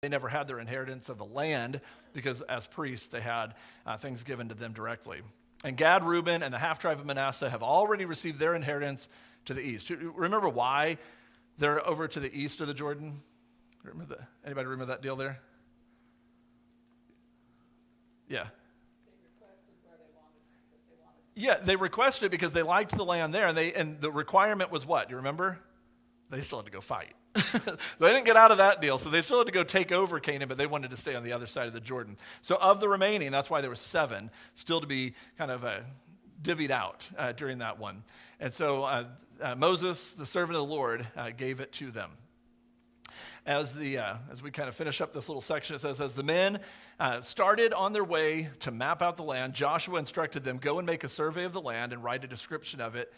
They never had their inheritance of a land because as priests, they had things given to them directly. And Gad, Reuben, and the half-tribe of Manasseh have already received their inheritance to the east. Remember why they're over to the east of the Jordan? Anybody remember that deal there? Yeah. Yeah, they requested it because they liked the land there, and the requirement was what? Do you remember? They still had to go fight. They didn't get out of that deal, so they still had to go take over Canaan, but they wanted to stay on the other side of the Jordan. So of the remaining, that's why there were 7 still to be kind of divvied out during that one. And so Moses, the servant of the Lord, gave it to them. As we kind of finish up this little section, it says, as the men started on their way to map out the land, Joshua instructed them, go and make a survey of the land and write a description of it,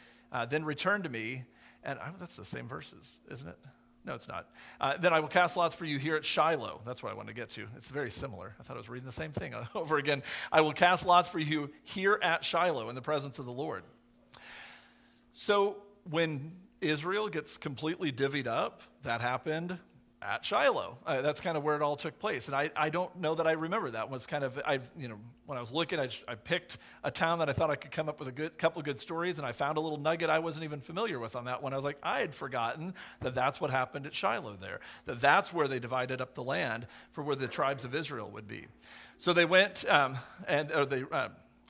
then return to me. And that's the same verses, isn't it? No, it's not. Then I will cast lots for you here at Shiloh. That's what I want to get to. It's very similar. I thought I was reading the same thing over again. I will cast lots for you here at Shiloh in the presence of the Lord. So when Israel gets completely divvied up, that happened at Shiloh. That's kind of where it all took place. And I don't know that I remember that. It was kind of, when I was looking, I picked a town that I thought I could come up with a couple of good stories, and I found a little nugget I wasn't even familiar with on that one. I was like, I had forgotten that that's what happened at Shiloh there, that's where they divided up the land for where the tribes of Israel would be. So they went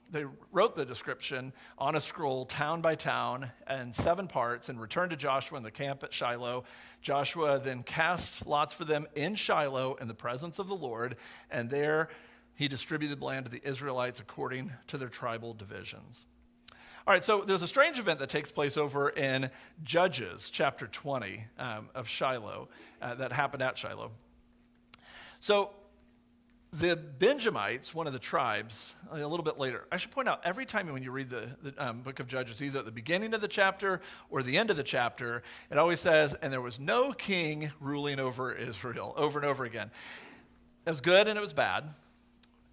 they wrote the description on a scroll, town by town, in 7 parts, and returned to Joshua in the camp at Shiloh. Joshua then cast lots for them in Shiloh in the presence of the Lord, and there he distributed land to the Israelites according to their tribal divisions. All right, so there's a strange event that takes place over in Judges chapter 20 of Shiloh that happened at Shiloh. So the Benjamites, one of the tribes, a little bit later. I should point out, every time when you read the book of Judges, either at the beginning of the chapter or the end of the chapter, it always says, and there was no king ruling over Israel, over and over again. It was good and it was bad.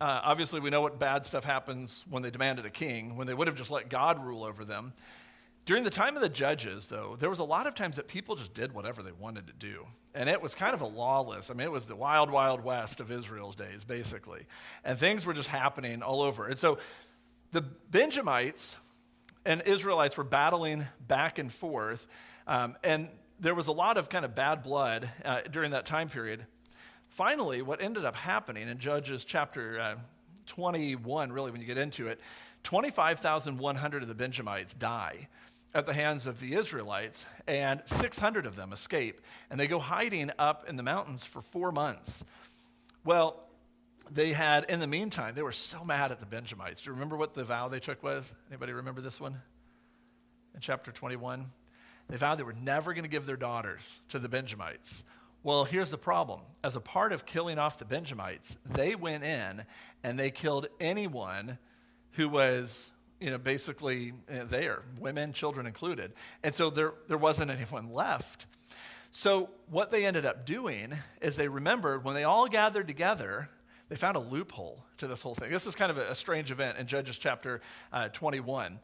Obviously, we know what bad stuff happens when they demanded a king, when they would have just let God rule over them. During the time of the Judges, though, there was a lot of times that people just did whatever they wanted to do. And it was kind of a lawless. I mean, it was the wild, wild west of Israel's days, basically. And things were just happening all over. And so the Benjamites and Israelites were battling back and forth. And there was a lot of kind of bad blood during that time period. Finally, what ended up happening in Judges chapter 21, really, when you get into it, 25,100 of the Benjamites die at the hands of the Israelites, and 600 of them escape, and they go hiding up in the mountains for 4 months. Well, they had, in the meantime, they were so mad at the Benjamites. Do you remember what the vow they took was? Anybody remember this one? In chapter 21? They vowed they were never going to give their daughters to the Benjamites. Well, here's the problem. As a part of killing off the Benjamites, they went in and they killed anyone who was basically there, women, children included. And so there wasn't anyone left. So what they ended up doing is they remembered when they all gathered together, they found a loophole to this whole thing. This is kind of a strange event in Judges chapter 21.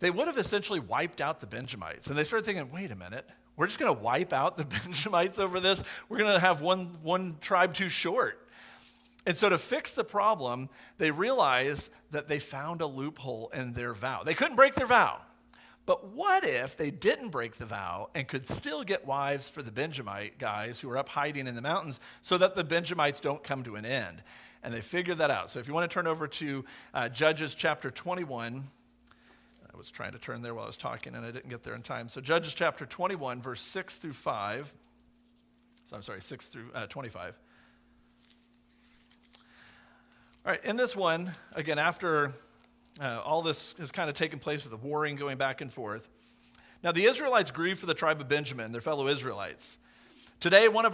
They would have essentially wiped out the Benjamites. And they started thinking, wait a minute, we're just going to wipe out the Benjamites over this? We're going to have one tribe too short. And so to fix the problem, they realized that they found a loophole in their vow. They couldn't break their vow. But what if they didn't break the vow and could still get wives for the Benjamite guys who are up hiding in the mountains so that the Benjamites don't come to an end? And they figured that out. So if you want to turn over to Judges chapter 21, I was trying to turn there while I was talking and I didn't get there in time. So Judges chapter 21, verse 6 through 5. So I'm sorry, 6 through 25. All right, in this one, again, after all this has kind of taken place with the warring going back and forth, now the Israelites grieved for the tribe of Benjamin, their fellow Israelites. Today, one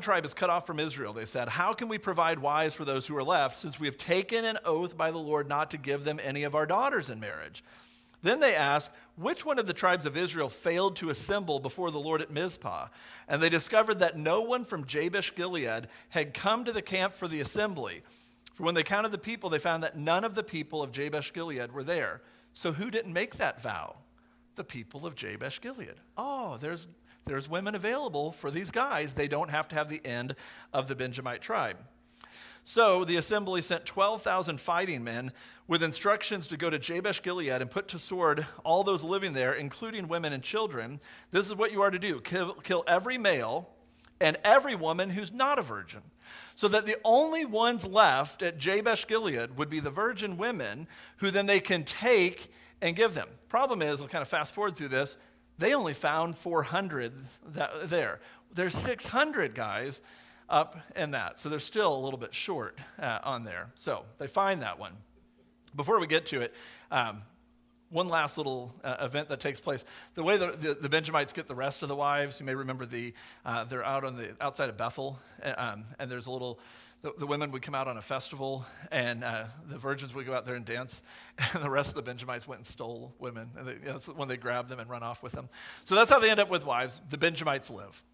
tribe is cut off from Israel. They said, how can we provide wives for those who are left, since we have taken an oath by the Lord not to give them any of our daughters in marriage? Then they asked, which one of the tribes of Israel failed to assemble before the Lord at Mizpah? And they discovered that no one from Jabesh Gilead had come to the camp for the assembly. For when they counted the people, they found that none of the people of Jabesh Gilead were there. So who didn't make that vow? The people of Jabesh Gilead. Oh, there's there's women available for these guys. They don't have to have the end of the Benjamite tribe. So the assembly sent 12,000 fighting men with instructions to go to Jabesh Gilead and put to sword all those living there, including women and children. This is what you are to do. Kill every male and every woman who's not a virgin, so that the only ones left at Jabesh Gilead would be the virgin women, who then they can take and give them. Problem is, we'll kind of fast forward through this, they only found 400 there. There's 600 guys up in that. So they're still a little bit short on there. So they find that one. Before we get to it, one last little event that takes place. The way the Benjamites get the rest of the wives, you may remember they're out on the outside of Bethel, and there's a little, the women would come out on a festival, and the virgins would go out there and dance, and the rest of the Benjamites went and stole women. And that's when they grabbed them and run off with them. So that's how they end up with wives. The Benjamites live.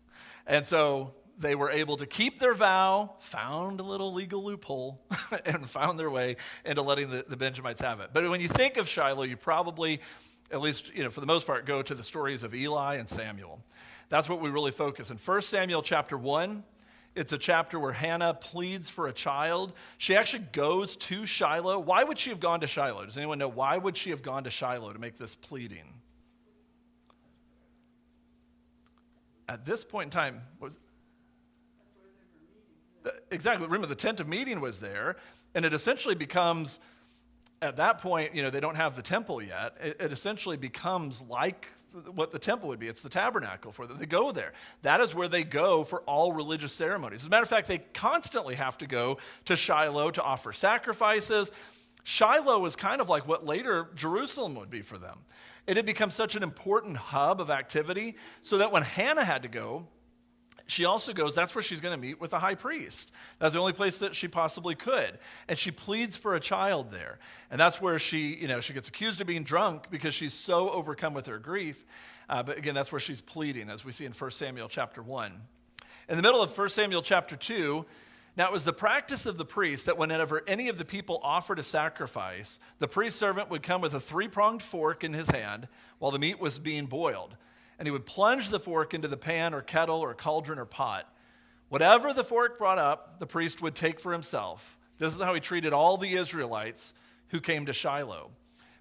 And so they were able to keep their vow, found a little legal loophole, and found their way into letting the Benjamites have it. But when you think of Shiloh, you probably, at least for the most part, go to the stories of Eli and Samuel. That's what we really focus. In 1 Samuel chapter 1, it's a chapter where Hannah pleads for a child. She actually goes to Shiloh. Why would she have gone to Shiloh? Does anyone know why would she have gone to Shiloh to make this pleading? At this point in time, exactly. Remember, the tent of meeting was there, and it essentially becomes, at that point, they don't have the temple yet. It essentially becomes like what the temple would be. It's the tabernacle for them. They go there. That is where they go for all religious ceremonies. As a matter of fact, they constantly have to go to Shiloh to offer sacrifices. Shiloh was kind of like what later Jerusalem would be for them. It had become such an important hub of activity, so that when Hannah had to go, she also goes, that's where she's going to meet with the high priest. That's the only place that she possibly could. And she pleads for a child there. And that's where she gets accused of being drunk because she's so overcome with her grief. But again, that's where she's pleading, as we see in 1 Samuel chapter 1. In the middle of 1 Samuel chapter 2, now it was the practice of the priest that whenever any of the people offered a sacrifice, the priest servant would come with a 3-pronged fork in his hand while the meat was being boiled. And he would plunge the fork into the pan or kettle or cauldron or pot. Whatever the fork brought up, the priest would take for himself. This is how he treated all the Israelites who came to Shiloh.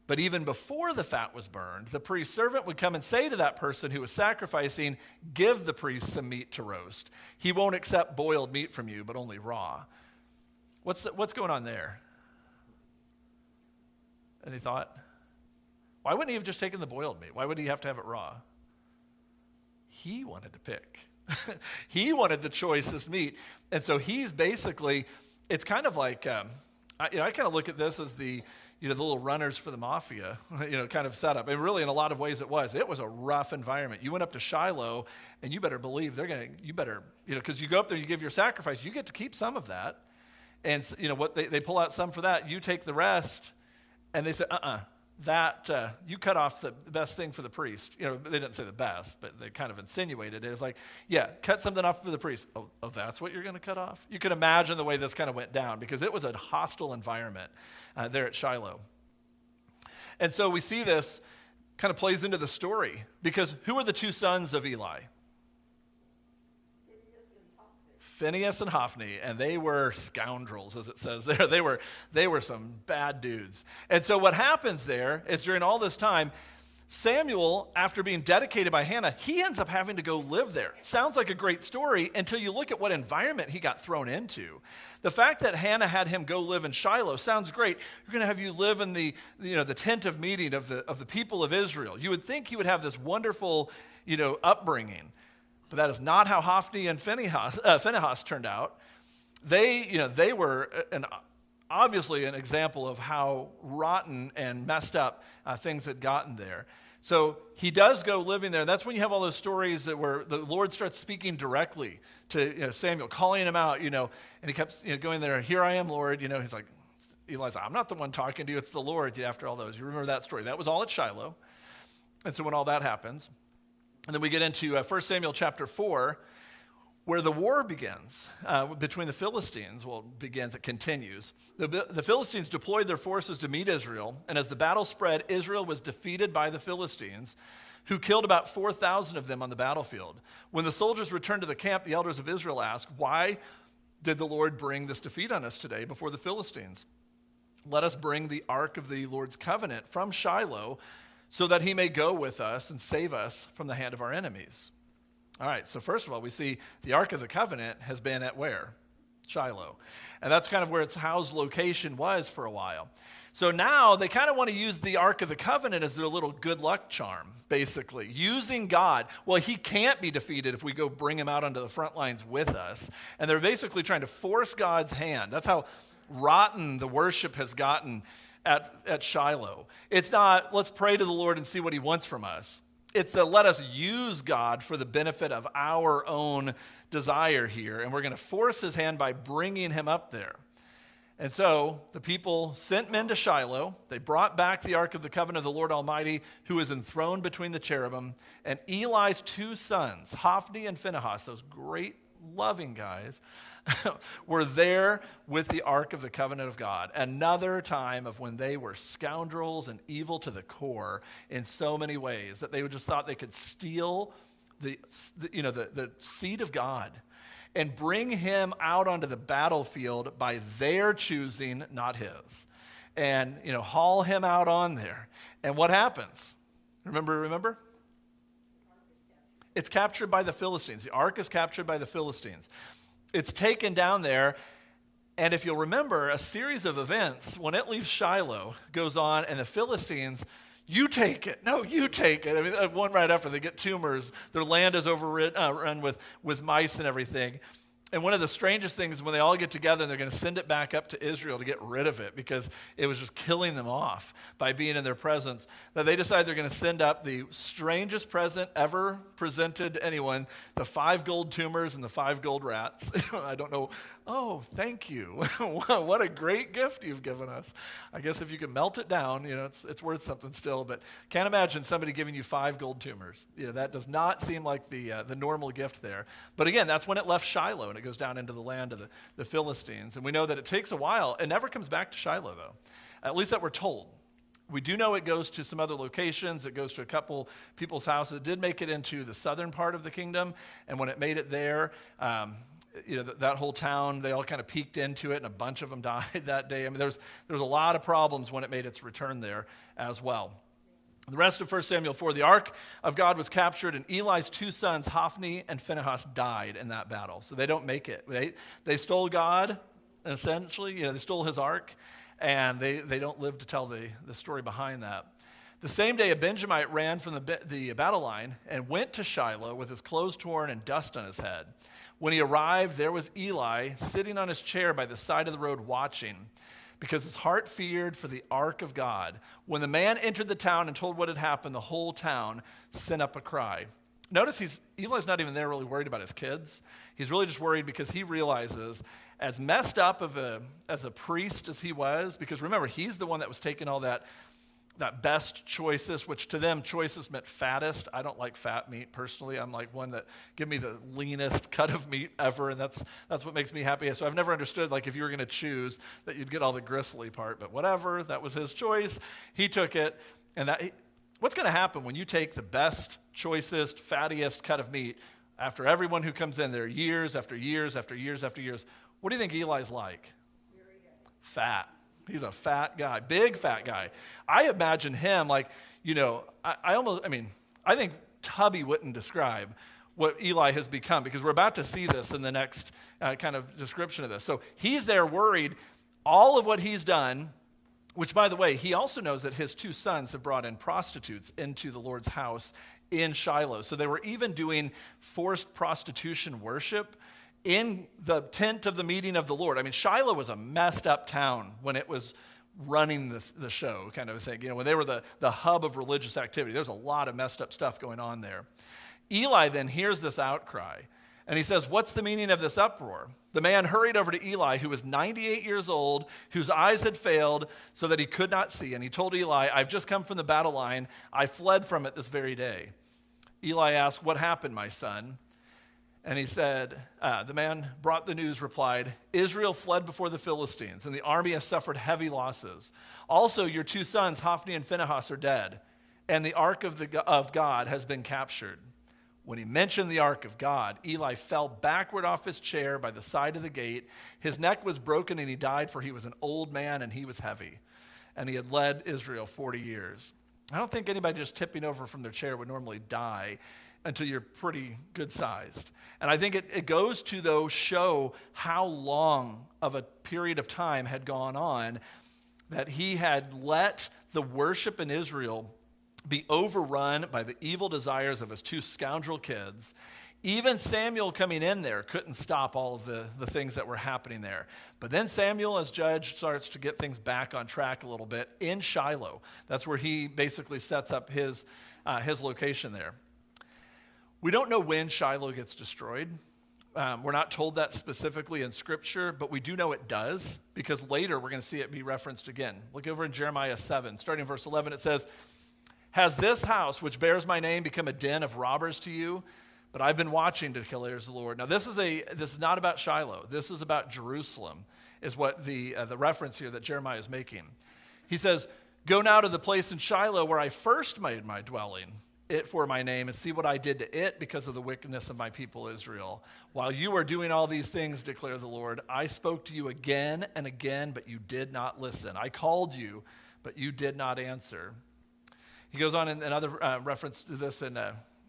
But even before the fat was burned, the priest's servant would come and say to that person who was sacrificing, give the priest some meat to roast. He won't accept boiled meat from you, but only raw. What's going on there? Any thought? Why wouldn't he have just taken the boiled meat? Why would he have to have it raw? He wanted to pick. He wanted the choicest meat. And so he's basically, it's kind of like, I kind of look at this as the little runners for the mafia, kind of setup. And really, in a lot of ways, it was a rough environment. You went up to Shiloh, and you better believe because you go up there, you give your sacrifice, you get to keep some of that. And, what they pull out some for that, you take the rest, and they say, you cut off the best thing for the priest. They didn't say the best, but they kind of insinuated it. It's like, yeah, cut something off for the priest. Oh, that's what you're going to cut off? You can imagine the way this kind of went down, because it was a hostile environment there at Shiloh. And so we see this kind of plays into the story, because who are the 2 sons of Eli? Phinehas and Hophni, and they were scoundrels, as it says there. They were some bad dudes. And so what happens there is during all this time, Samuel, after being dedicated by Hannah, he ends up having to go live there. Sounds like a great story until you look at what environment he got thrown into. The fact that Hannah had him go live in Shiloh sounds great. You're going to have you live in the tent of meeting of the people of Israel. You would think he would have this wonderful, upbringing. But that is not how Hophni and Phinehas turned out. They were obviously an example of how rotten and messed up things had gotten there. So he does go living there, and that's when you have all those stories where the Lord starts speaking directly to Samuel, calling him out, and he kept going there. Here I am, Lord. He's like, Eli's like, I'm not the one talking to you; it's the Lord. After all those, you remember that story? That was all at Shiloh, and so when all that happens. And then we get into 1 Samuel chapter 4, where the war begins between the Philistines. Well, it continues. The Philistines deployed their forces to meet Israel, and as the battle spread, Israel was defeated by the Philistines, who killed about 4,000 of them on the battlefield. When the soldiers returned to the camp, the elders of Israel asked, why did the Lord bring this defeat on us today before the Philistines? Let us bring the ark of the Lord's covenant from Shiloh so that he may go with us and save us from the hand of our enemies. All right, so first of all, we see the ark of the covenant has been at where? Shiloh. And that's kind of where its housed location was for a while. So now they kind of want to use the Ark of the Covenant as their little good luck charm, basically. Using God. Well, he can't be defeated if we go bring him out onto the front lines with us. And they're basically trying to force God's hand. That's how rotten the worship has gotten at Shiloh. It's not, let's pray to the Lord and see what he wants from us. It's that let us use God for the benefit of our own desire here. And we're going to force his hand by bringing him up there. And so the people sent men to Shiloh. They brought back the Ark of the Covenant of the Lord Almighty, who is enthroned between the cherubim. And Eli's two sons, Hophni and Phinehas, those great loving guys, were there with the Ark of the Covenant of God. Another time of when they were scoundrels and evil to the core in so many ways that they just thought they could steal the seed of God and bring him out onto the battlefield by their choosing, not his. And, haul him out on there. And what happens? Remember? It's captured by the Philistines. The ark is captured by the Philistines. It's taken down there. And if you'll remember, a series of events, when it leaves Shiloh, goes on, and the Philistines, you take it. No, you take it. I mean, one right after, they get tumors. Their land is overrun with mice and everything. And one of the strangest things is when they all get together and they're going to send it back up to Israel to get rid of it because it was just killing them off by being in their presence, that they decide they're going to send up the strangest present ever presented to anyone, the 5 gold tumors and the 5 gold rats. I don't know. Oh, thank you. What a great gift you've given us. I guess if you can melt it down, it's worth something still, but can't imagine somebody giving you 5 gold tumors. That does not seem like the normal gift there. But again, that's when it left Shiloh, and it goes down into the land of the Philistines. And we know that it takes a while. It never comes back to Shiloh, though. At least that we're told. We do know it goes to some other locations. It goes to a couple people's houses. It did make it into the southern part of the kingdom. And when it made it there, that whole town, they all kind of peeked into it, and a bunch of them died that day. I mean, there's a lot of problems when it made its return there as well. The rest of 1 Samuel 4, the ark of God was captured, and Eli's 2 sons, Hophni and Phinehas, died in that battle. So they don't make it. They stole God, essentially. They stole his ark, and they don't live to tell the story behind that. The same day, a Benjamite ran from the battle line and went to Shiloh with his clothes torn and dust on his head. When he arrived, there was Eli sitting on his chair by the side of the road watching, because his heart feared for the ark of God. When the man entered the town and told what had happened, the whole town sent up a cry. Notice Eli's not even there really worried about his kids. He's really just worried because he realizes, as messed up as a priest as he was, because remember, he's the one that was taking all that best choicest, which to them choicest meant fattest. I don't like fat meat personally. I'm like one that give me the leanest cut of meat ever, and that's what makes me happy. So I've never understood, like, if you were going to choose, that you'd get all the gristly part, but whatever, that was his choice. He took it, and what's going to happen when you take the best, choicest, fattiest cut of meat after everyone who comes in there years after years after years after years? What do you think Eli's like? Fat. He's a fat guy, big fat guy. I imagine him like, I think Tubby wouldn't describe what Eli has become, because we're about to see this in the next kind of description of this. So he's there worried, all of what he's done, which, by the way, he also knows that his 2 sons have brought in prostitutes into the Lord's house in Shiloh. So they were even doing forced prostitution worship in the tent of the meeting of the Lord. I mean, Shiloh was a messed up town when it was running the show kind of a thing. When they were the hub of religious activity. There's a lot of messed up stuff going on there. Eli then hears this outcry, and he says, what's the meaning of this uproar? The man hurried over to Eli, who was 98 years old, whose eyes had failed so that he could not see. And he told Eli, I've just come from the battle line. I fled from it this very day. Eli asked, what happened, my son? And he said, the man brought the news, replied, Israel fled before the Philistines, and the army has suffered heavy losses. Also, your 2 sons, Hophni and Phinehas, are dead. and the ark of God has been captured." When he mentioned the ark of God, Eli fell backward off his chair by the side of the gate. His neck was broken and he died, for he was an old man and he was heavy. And he had led Israel 40 years. I don't think anybody just tipping over from their chair would normally die until you're pretty good sized. And I think it goes to, though, show how long of a period of time had gone on that he had let the worship in Israel be overrun by the evil desires of his two scoundrel kids. Even Samuel coming in there couldn't stop all of the things that were happening there. But then Samuel, as judge, starts to get things back on track a little bit in Shiloh. That's where he basically sets up his location there. We don't know when Shiloh gets destroyed. We're not told that specifically in Scripture, but we do know it does, because later we're going to see it be referenced again. Look over in Jeremiah 7, starting in verse 11, it says, "Has this house, which bears my name, become a den of robbers to you? But I've been watching, declares the Lord." Now, this is not about Shiloh. This is about Jerusalem, is what the reference here that Jeremiah is making. He says, "Go now to the place in Shiloh where I first made my dwelling, it for my name, and see what I did to it because of the wickedness of my people Israel. While you are doing all these things, declare the Lord, I spoke to you again and again, but you did not listen. I called you, but you did not answer." He goes on in another reference to this in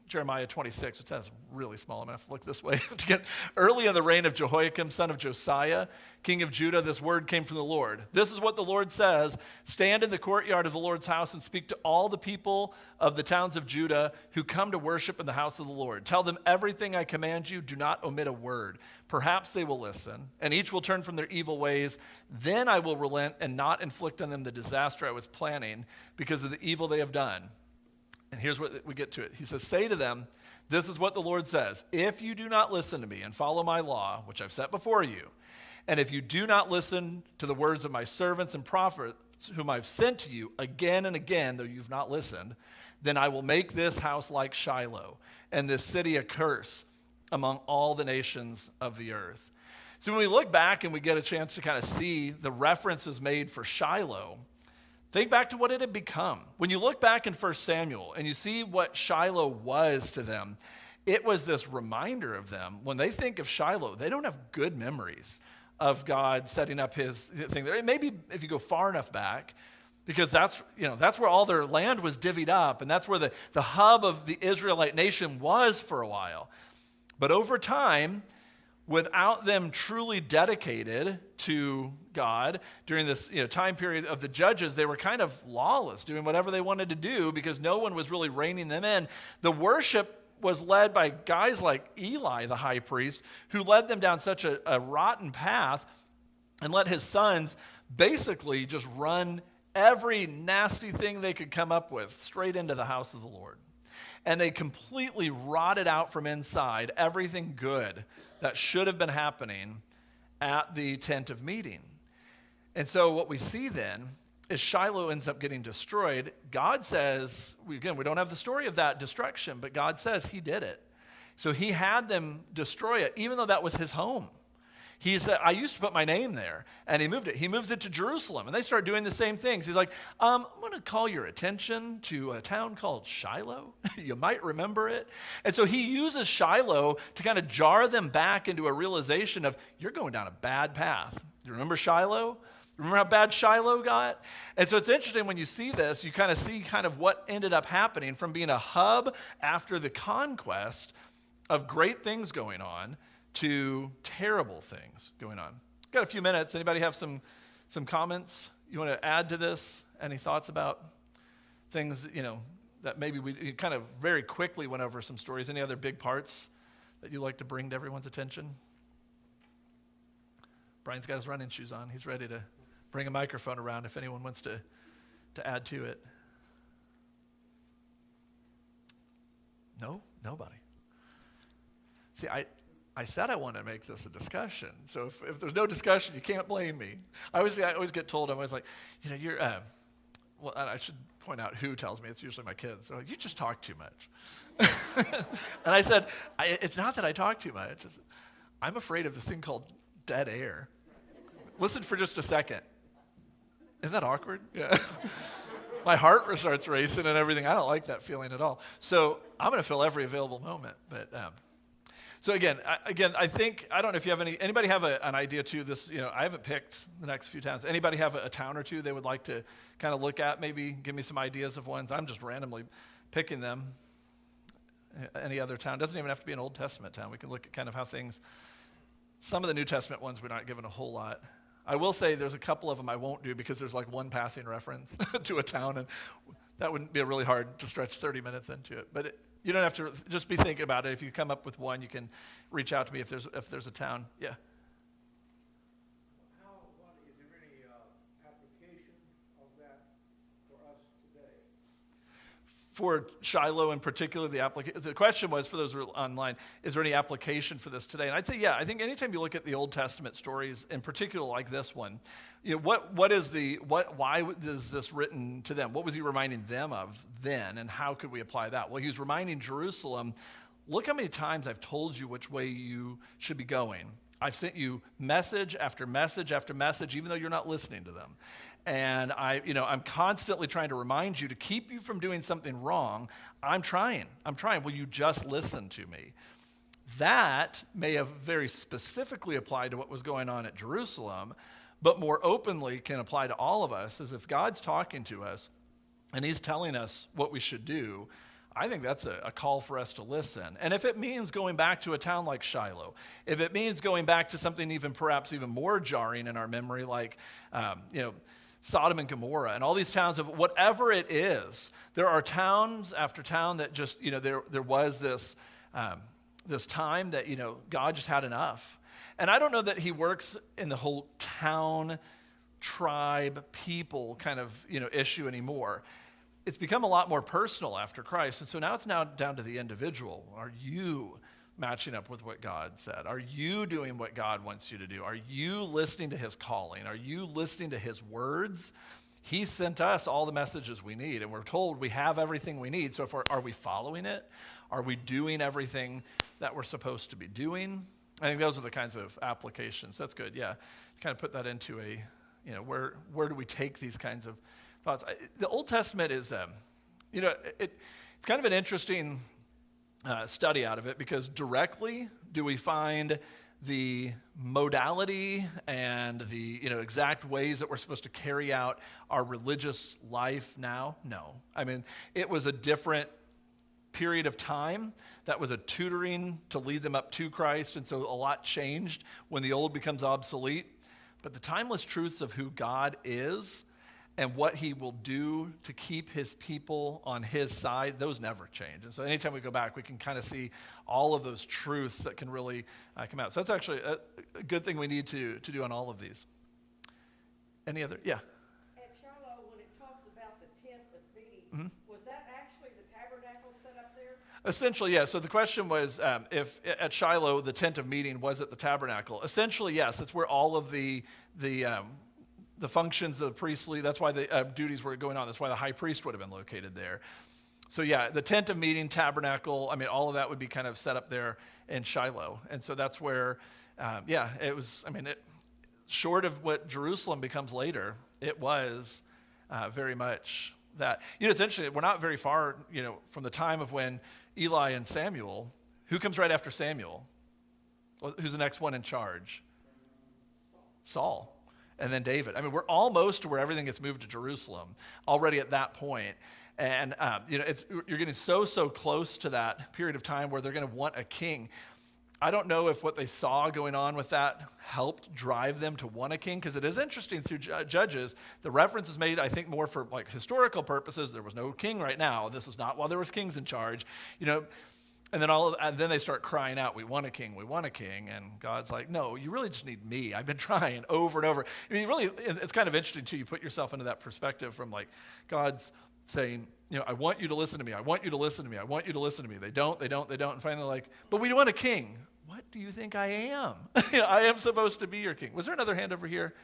Jeremiah 26, which is really small. I'm going to have to look this way to get. "Early in the reign of Jehoiakim, son of Josiah, king of Judah, this word came from the Lord. This is what the Lord says: stand in the courtyard of the Lord's house and speak to all the people of the towns of Judah who come to worship in the house of the Lord. Tell them everything I command you. Do not omit a word. Perhaps they will listen, and each will turn from their evil ways. Then I will relent and not inflict on them the disaster I was planning because of the evil they have done." And here's what we get to it. He says, "Say to them, this is what the Lord says. If you do not listen to me and follow my law, which I've set before you, and if you do not listen to the words of my servants and prophets whom I've sent to you again and again, though you've not listened, then I will make this house like Shiloh, and this city a curse among all the nations of the earth." So when we look back and we get a chance to kind of see the references made for Shiloh, think back to what it had become. When you look back in 1 Samuel and you see what Shiloh was to them, it was this reminder of them. When they think of Shiloh, they don't have good memories of God setting up his thing there. Maybe if you go far enough back, because that's where all their land was divvied up, and that's where the hub of the Israelite nation was for a while. But over time, without them truly dedicated to God during this time period of the judges, they were kind of lawless, doing whatever they wanted to do because no one was really reining them in. The worship was led by guys like Eli, the high priest, who led them down such a rotten path and let his sons basically just run every nasty thing they could come up with straight into the house of the Lord. And they completely rotted out from inside everything good that should have been happening at the tent of meeting. And so what we see then is Shiloh ends up getting destroyed. God says, we don't have the story of that destruction, but God says he did it. So he had them destroy it, even though that was his home. He said, I used to put my name there, and he moved it. He moves it to Jerusalem, and they start doing the same things. He's like, I'm going to call your attention to a town called Shiloh. You might remember it. And so he uses Shiloh to kind of jar them back into a realization of, you're going down a bad path. You remember Shiloh? Remember how bad Shiloh got? And so it's interesting when you see this, you kind of see kind of what ended up happening from being a hub after the conquest of great things going on to terrible things going on. Got a few minutes. Anybody have some comments you want to add to this? Any thoughts about things, that maybe we kind of very quickly went over some stories. Any other big parts that you'd like to bring to everyone's attention? Brian's got his running shoes on. He's ready to bring a microphone around if anyone wants to add to it. No? Nobody. See, I said I want to make this a discussion. So if there's no discussion, you can't blame me. I always get told, I'm always like, you're, well, I should point out who tells me. It's usually my kids. So you just talk too much. And I said, it's not that I talk too much. I'm afraid of this thing called dead air. Listen for just a second. Isn't that awkward? Yeah. My heart starts racing and everything. I don't like that feeling at all. So I'm going to fill every available moment. But so again, I think, I don't know if you have anybody have an idea too. This, I haven't picked the next few towns. Anybody have a town or two they would like to kind of look at? Maybe give me some ideas of ones. I'm just randomly picking them. Any other town? Doesn't even have to be an Old Testament town. We can look at kind of how things, some of the New Testament ones we're not given a whole lot. I will say there's a couple of them I won't do because there's like one passing reference to a town, and that wouldn't be really hard to stretch 30 minutes into it. But you don't have to just be thinking about it. If you come up with one, you can reach out to me if there's a town. Yeah. Is there any application of that for us today? For Shiloh in particular, the question was, for those who are online, is there any application for this today? And I'd say, yeah, I think anytime you look at the Old Testament stories, in particular like this one, why is this written to them? What was he reminding them of then, and how could we apply that? Well, he was reminding Jerusalem, look how many times I've told you which way you should be going. I've sent you message after message after message, even though you're not listening to them. And I'm constantly trying to remind you to keep you from doing something wrong. I'm trying. Will you just listen to me? That may have very specifically applied to what was going on at Jerusalem, but more openly can apply to all of us, as if God's talking to us and he's telling us what we should do. I think that's a call for us to listen. And if it means going back to a town like Shiloh, if it means going back to something perhaps even more jarring in our memory, like, Sodom and Gomorrah and all these towns of whatever it is, there are towns after town that just, there was this time that, God just had enough. And I don't know that he works in the whole town, tribe, people kind of, issue anymore. It's become a lot more personal after Christ. And so now it's down to the individual. Are you matching up with what God said? Are you doing what God wants you to do? Are you listening to his calling? Are you listening to his words? He sent us all the messages we need, and we're told we have everything we need. So are we following it? Are we doing everything that we're supposed to be doing? I think those are the kinds of applications. That's good, yeah. Kind of put that into where do we take these kinds of thoughts? The Old Testament is, it's kind of an interesting study out of it, because directly do we find the modality and the exact ways that we're supposed to carry out our religious life now? No. I mean, it was a different period of time that was a tutoring to lead them up to Christ, and so a lot changed when the old becomes obsolete. But the timeless truths of who God is and what he will do to keep his people on his side, those never change. And so anytime we go back, we can kind of see all of those truths that can really come out. So that's actually a good thing we need to do on all of these. Any other? Yeah. At Shiloh, when it talks about the tent of meeting, was that actually the tabernacle set up there? Essentially, yes. So the question was, if at Shiloh the tent of meeting was at the tabernacle. Essentially, yes. That's where all of the functions of the priestly, that's why the duties were going on. That's why the high priest would have been located there. So yeah, the tent of meeting, tabernacle, all of that would be kind of set up there in Shiloh. And so that's where, it was, short of what Jerusalem becomes later, it was very much that. It's interesting, we're not very far, from the time of when Eli and Samuel, who comes right after Samuel? Well, who's the next one in charge? Saul. And then David. We're almost to where everything gets moved to Jerusalem already at that point. And, you're getting so close to that period of time where they're going to want a king. I don't know if what they saw going on with that helped drive them to want a king, because it is interesting through Judges, the reference is made, I think, more for like historical purposes. There was no king right now. This was not while there was kings in charge, And then they start crying out, we want a king, and God's like, no, you really just need me. I've been trying over and over. Really, it's kind of interesting too. You put yourself into that perspective from like God's saying, I want you to listen to me. I want you to listen to me. I want you to listen to me. They don't. And finally like, but we want a king. What do you think I am? I am supposed to be your king. Was there another hand over here?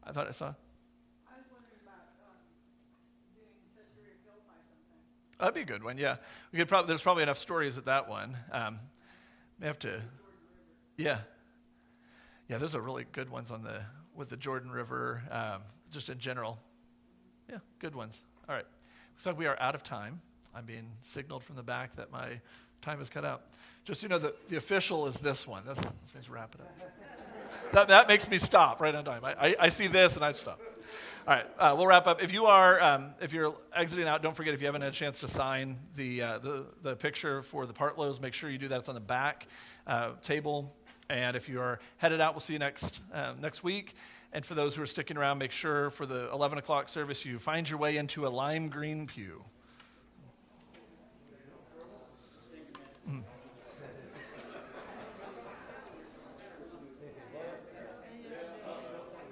I thought I saw. I was wondering about doing Caesarea Philippi sometime. That'd be a good one, yeah. There's probably enough stories at that one. We have to, yeah. Yeah, those are really good ones with the Jordan River, just in general. Yeah, good ones. All right. Looks like we are out of time. I'm being signaled from the back that my time is cut out. Just so you know, the official is this one. This means wrap it up. That makes me stop right on time. I see this and I stop. All right, we'll wrap up. If you're exiting out, don't forget, if you haven't had a chance to sign the picture for the Partlows, make sure you do that. It's on the back table. And if you are headed out, we'll see you next week. And for those who are sticking around, make sure for the 11 o'clock service, you find your way into a lime green pew.